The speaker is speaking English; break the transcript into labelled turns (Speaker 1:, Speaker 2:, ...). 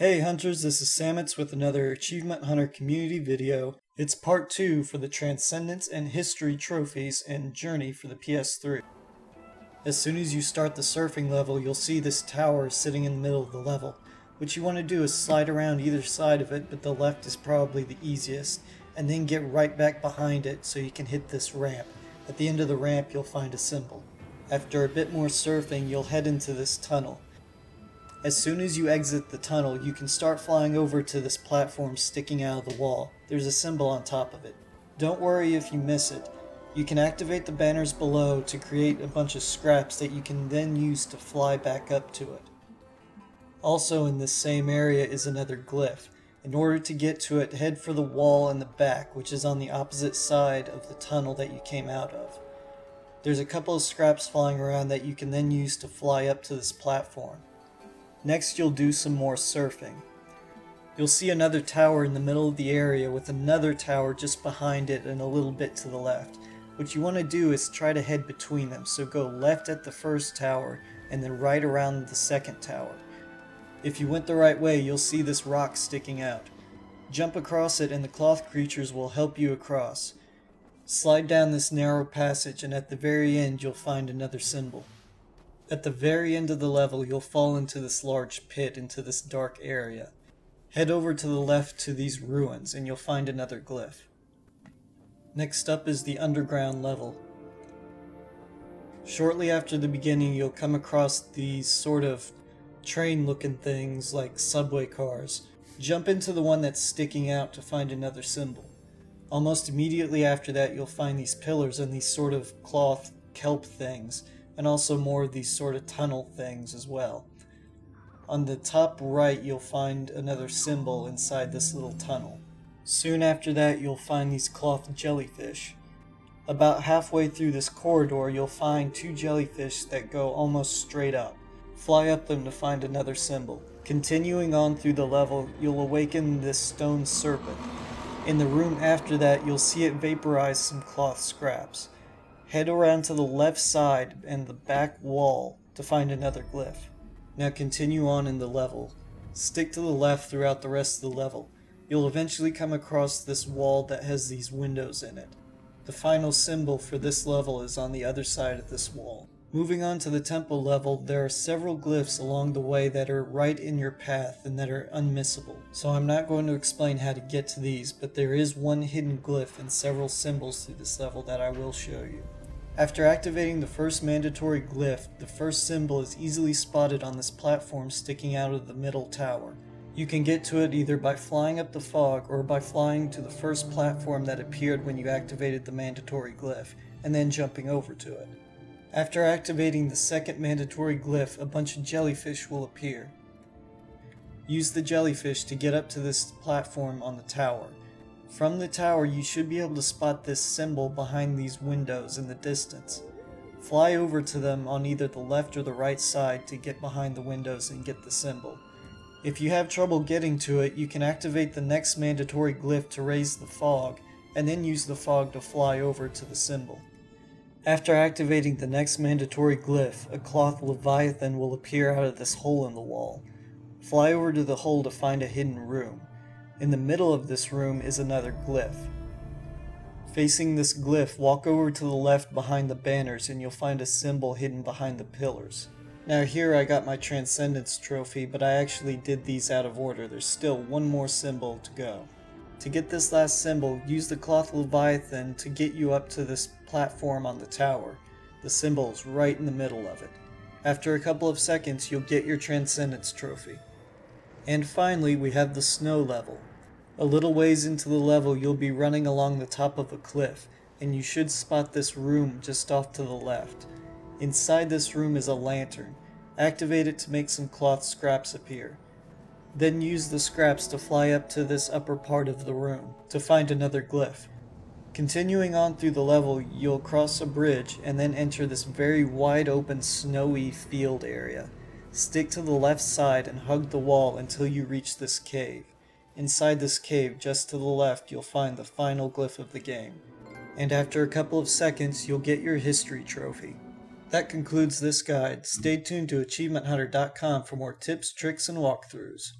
Speaker 1: Hey Hunters, this is Samutz with another Achievement Hunter community video. It's part 2 for the Transcendence and History trophies and Journey for the PS3. As soon as you start the surfing level, you'll see this tower sitting in the middle of the level. What you want to do is slide around either side of it, but the left is probably the easiest, and then get right back behind it so you can hit this ramp. At the end of the ramp, you'll find a symbol. After a bit more surfing, you'll head into this tunnel. As soon as you exit the tunnel, you can start flying over to this platform sticking out of the wall. There's a symbol on top of it. Don't worry if you miss it. You can activate the banners below to create a bunch of scraps that you can then use to fly back up to it. Also in this same area is another glyph. In order to get to it, head for the wall in the back, which is on the opposite side of the tunnel that you came out of. There's a couple of scraps flying around that you can then use to fly up to this platform. Next, you'll do some more surfing. You'll see another tower in the middle of the area with another tower just behind it and a little bit to the left. What you want to do is try to head between them, so go left at the first tower and then right around the second tower. If you went the right way, you'll see this rock sticking out. Jump across it and the cloth creatures will help you across. Slide down this narrow passage and at the very end you'll find another symbol. At the very end of the level, you'll fall into this large pit, into this dark area. Head over to the left to these ruins, and you'll find another glyph. Next up is the underground level. Shortly after the beginning, you'll come across these sort of train-looking things like subway cars. Jump into the one that's sticking out to find another symbol. Almost immediately after that, you'll find these pillars and these sort of cloth kelp things, and also more of these sort of tunnel things as well. On the top right, you'll find another symbol inside this little tunnel. Soon after that, you'll find these cloth jellyfish. About halfway through this corridor, you'll find two jellyfish that go almost straight up. Fly up them to find another symbol. Continuing on through the level, you'll awaken this stone serpent. In the room after that, you'll see it vaporize some cloth scraps. Head around to the left side and the back wall to find another glyph. Now continue on in the level. Stick to the left throughout the rest of the level. You'll eventually come across this wall that has these windows in it. The final symbol for this level is on the other side of this wall. Moving on to the temple level, there are several glyphs along the way that are right in your path and that are unmissable. So I'm not going to explain how to get to these, but there is one hidden glyph and several symbols through this level that I will show you. After activating the first mandatory glyph, the first symbol is easily spotted on this platform sticking out of the middle tower. You can get to it either by flying up the fog or by flying to the first platform that appeared when you activated the mandatory glyph, and then jumping over to it. After activating the second mandatory glyph, a bunch of jellyfish will appear. Use the jellyfish to get up to this platform on the tower. From the tower, you should be able to spot this symbol behind these windows in the distance. Fly over to them on either the left or the right side to get behind the windows and get the symbol. If you have trouble getting to it, you can activate the next mandatory glyph to raise the fog, and then use the fog to fly over to the symbol. After activating the next mandatory glyph, a cloth leviathan will appear out of this hole in the wall. Fly over to the hole to find a hidden room. In the middle of this room is another glyph. Facing this glyph, walk over to the left behind the banners and you'll find a symbol hidden behind the pillars. Now here I got my Transcendence trophy, but I actually did these out of order. There's still one more symbol to go. To get this last symbol, use the cloth leviathan to get you up to this platform on the tower. The symbol is right in the middle of it. After a couple of seconds, you'll get your Transcendence trophy. And finally, we have the snow level. A little ways into the level, you'll be running along the top of a cliff, and you should spot this room just off to the left. Inside this room is a lantern. Activate it to make some cloth scraps appear. Then use the scraps to fly up to this upper part of the room to find another glyph. Continuing on through the level, you'll cross a bridge and then enter this very wide open snowy field area. Stick to the left side and hug the wall until you reach this cave. Inside this cave, just to the left, you'll find the final glyph of the game. And after a couple of seconds, you'll get your history trophy. That concludes this guide. Stay tuned to AchievementHunter.com for more tips, tricks, and walkthroughs.